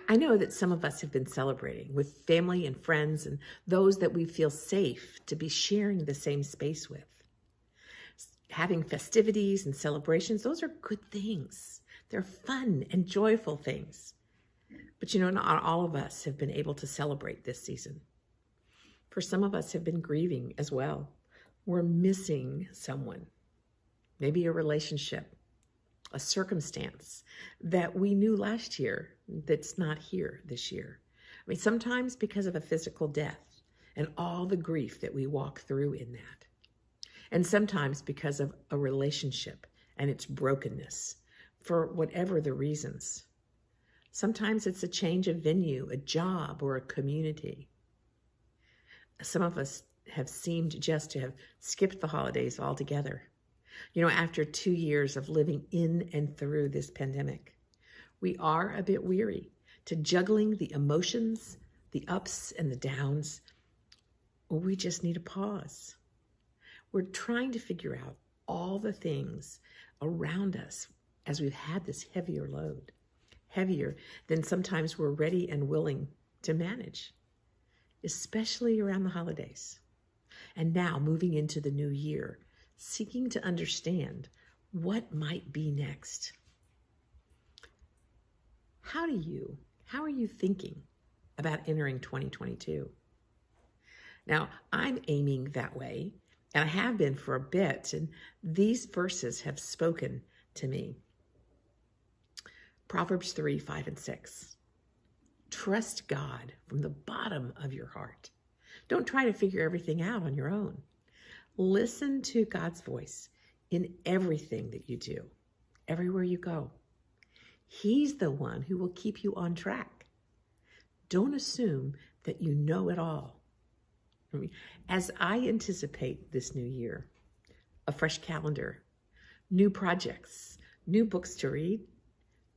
I know that some of us have been celebrating with family and friends and those that we feel safe to be sharing the same space with. Having festivities and celebrations, those are good things. They're fun and joyful things. But not all of us have been able to celebrate this season. For some of us have been grieving as well. We're missing someone, maybe a relationship, a circumstance that we knew last year that's not here this year. Sometimes because of a physical death and all the grief that we walk through in that. And sometimes because of a relationship and its brokenness, for whatever the reasons. Sometimes it's a change of venue, a job, or a community. Some of us have seemed just to have skipped the holidays altogether. After 2 years of living in and through this pandemic, we are a bit weary to juggling the emotions, the ups and the downs, or we just need a pause. We're trying to figure out all the things around us as we've had this heavier load, heavier than sometimes we're ready and willing to manage, especially around the holidays. And now moving into the new year, seeking to understand what might be next. How are you thinking about entering 2022? Now, I'm aiming that way, and I have been for a bit, and these verses have spoken to me. Proverbs 3, 5, and 6. Trust God from the bottom of your heart. Don't try to figure everything out on your own. Listen to God's voice in everything that you do, everywhere you go. He's the one who will keep you on track. Don't assume that you know it all. As I anticipate this new year, a fresh calendar, new projects, new books to read,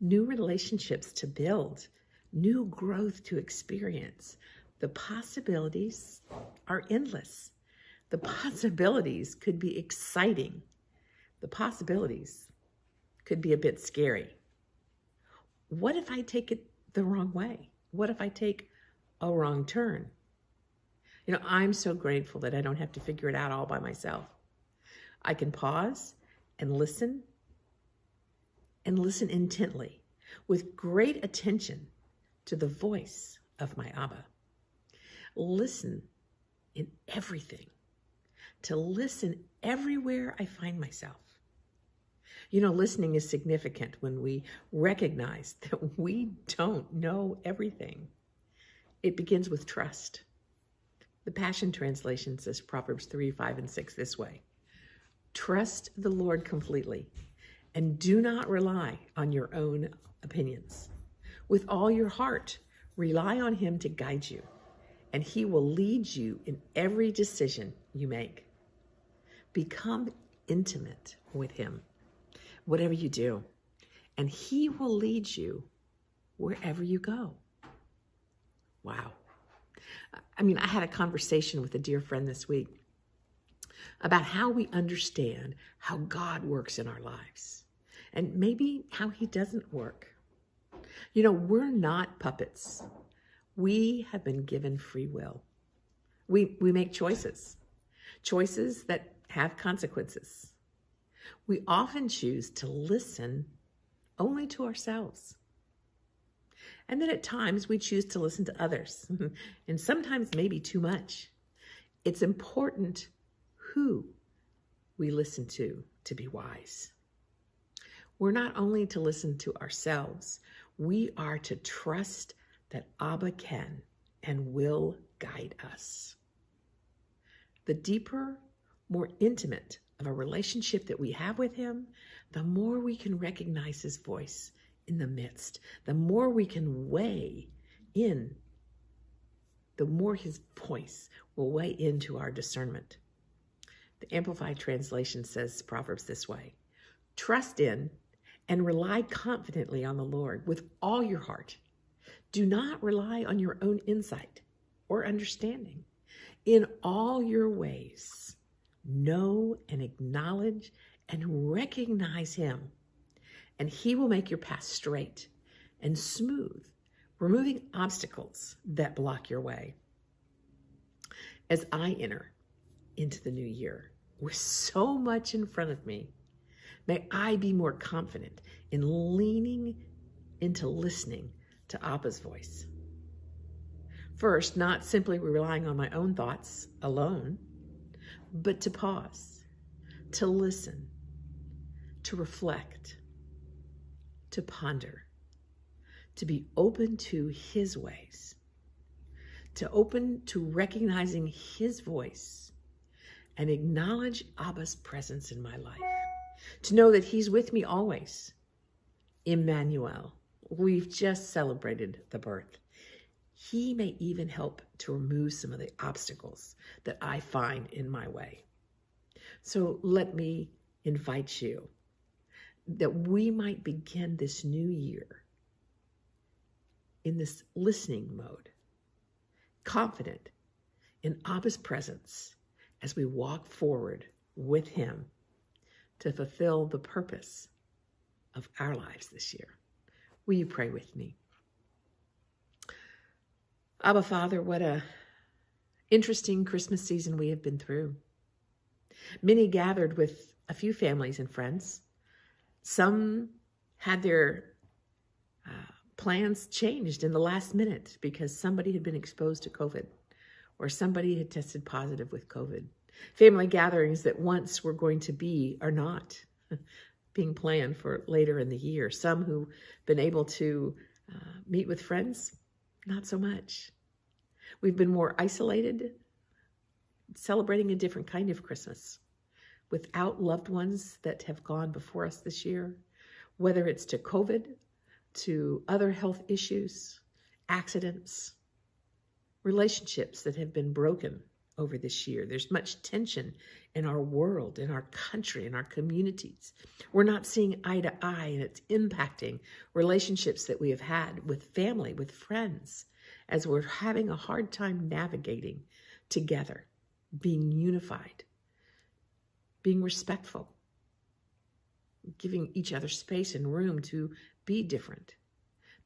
new relationships to build, new growth to experience, the possibilities are endless. The possibilities could be exciting. The possibilities could be a bit scary. What if I take it the wrong way? What if I take a wrong turn? I'm so grateful that I don't have to figure it out all by myself. I can pause and listen intently with great attention to the voice of my Abba. Listen in everything, to listen everywhere I find myself. Listening is significant when we recognize that we don't know everything. It begins with trust. The Passion Translation says Proverbs 3, 5, and 6 this way. Trust the Lord completely and do not rely on your own opinions. With all your heart, rely on Him to guide you, and He will lead you in every decision you make. Become intimate with Him, whatever you do, and He will lead you wherever you go. Wow. I had a conversation with a dear friend this week about how we understand how God works in our lives and maybe how He doesn't work. We're not puppets. We have been given free will. We make choices that have consequences. We often choose to listen only to ourselves. And then at times we choose to listen to others, and sometimes maybe too much. It's important who we listen to be wise. We're not only to listen to ourselves, we are to trust that Abba can and will guide us. The deeper, more intimate of a relationship that we have with Him, the more we can recognize His voice in the midst, the more we can weigh in, the more His voice will weigh into our discernment. The Amplified Translation says Proverbs this way: trust in and rely confidently on the Lord with all your heart. Do not rely on your own insight or understanding. In all your ways, know and acknowledge and recognize Him, and He will make your path straight and smooth removing obstacles that block your way. As I enter into the new year with so much in front of me, may I be more confident in leaning into listening to Abba's voice. First, not simply relying on my own thoughts alone, but to pause, to listen, to reflect, to ponder, to be open to his ways, to open to recognizing his voice and acknowledge Abba's presence in my life, to know that he's with me always. Emmanuel, we've just celebrated the birth. He may even help to remove some of the obstacles that I find in my way. So let me invite you that we might begin this new year in this listening mode, confident in Abba's presence as we walk forward with him to fulfill the purpose of our lives this year. Will you pray with me? Abba, Father, what a interesting Christmas season we have been through. Many gathered with a few families and friends. Some had their plans changed in the last minute because somebody had been exposed to COVID or somebody had tested positive with COVID. Family gatherings that once were going to be are not being planned for later in the year. Some who've been able to meet with friends, not so much. We've been more isolated, celebrating a different kind of Christmas without loved ones that have gone before us this year, whether it's to COVID, to other health issues, accidents, relationships that have been broken over this year. There's much tension in our world, in our country, in our communities. We're not seeing eye to eye, and it's impacting relationships that we have had with family, with friends, as we're having a hard time navigating together, being unified, being respectful, giving each other space and room to be different.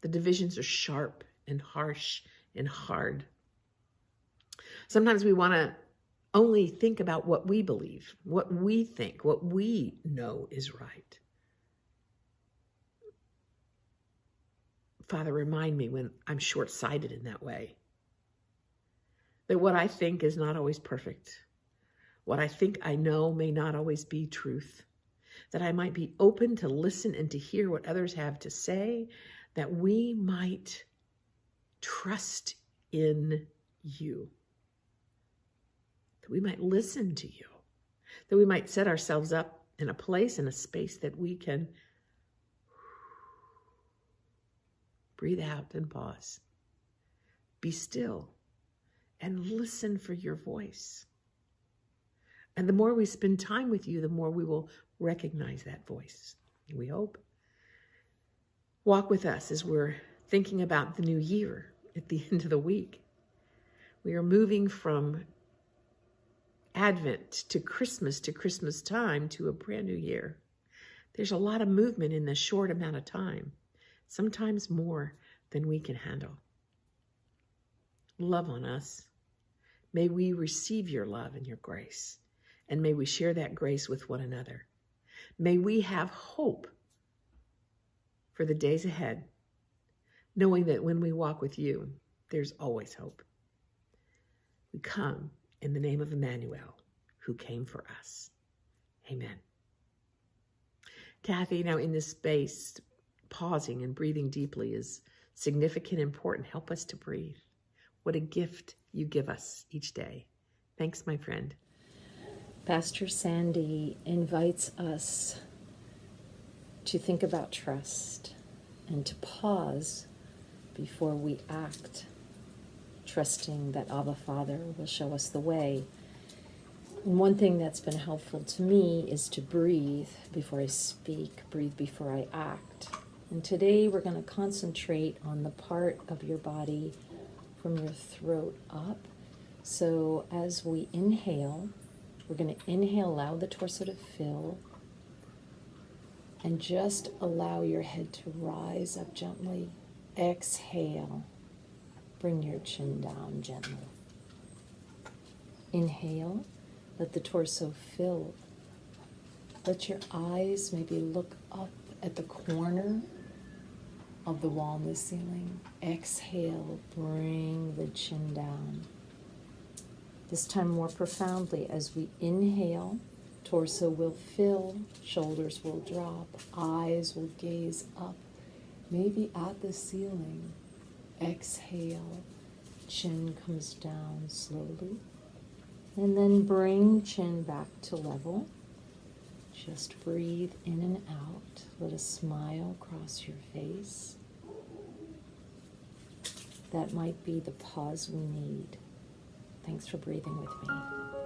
The divisions are sharp and harsh and hard. Sometimes we want to only think about what we believe, what we think, what we know is right. Father, remind me when I'm short-sighted in that way, that what I think is not always perfect. What I think I know may not always be truth. That I might be open to listen and to hear what others have to say, that we might trust in you. That we might listen to you. That we might set ourselves up in a place, in a space that we can breathe out and pause. Be still and listen for your voice. And the more we spend time with you, the more we will recognize that voice, we hope. Walk with us as we're thinking about the new year at the end of the week. We are moving from Advent to Christmas time to a brand new year. There's a lot of movement in this short amount of time, sometimes more than we can handle. Love on us. May we receive your love and your grace, and may we share that grace with one another. May we have hope for the days ahead, knowing that when we walk with you, there's always hope. We come in the name of Emmanuel, who came for us. Amen. Kathy, now in this space, pausing and breathing deeply is significant and important. Help us to breathe. What a gift you give us each day. Thanks, my friend. Pastor Sandy invites us to think about trust and to pause before we act, trusting that Abba Father will show us the way. And one thing that's been helpful to me is to breathe before I speak, breathe before I act. And today we're going to concentrate on the part of your body from your throat up. So as we inhale, we're going to inhale, allow the torso to fill, and just allow your head to rise up gently Exhale. Bring your chin down gently. Inhale. Let the torso fill. Let your eyes maybe look up at the corner of the wall in the ceiling. Exhale. Bring the chin down. This time more profoundly. As we inhale, torso will fill, shoulders will drop, eyes will gaze up, maybe at the ceiling. Exhale, chin comes down slowly. And then bring chin back to level. Just breathe in and out. Let a smile cross your face. That might be the pause we need. Thanks for breathing with me.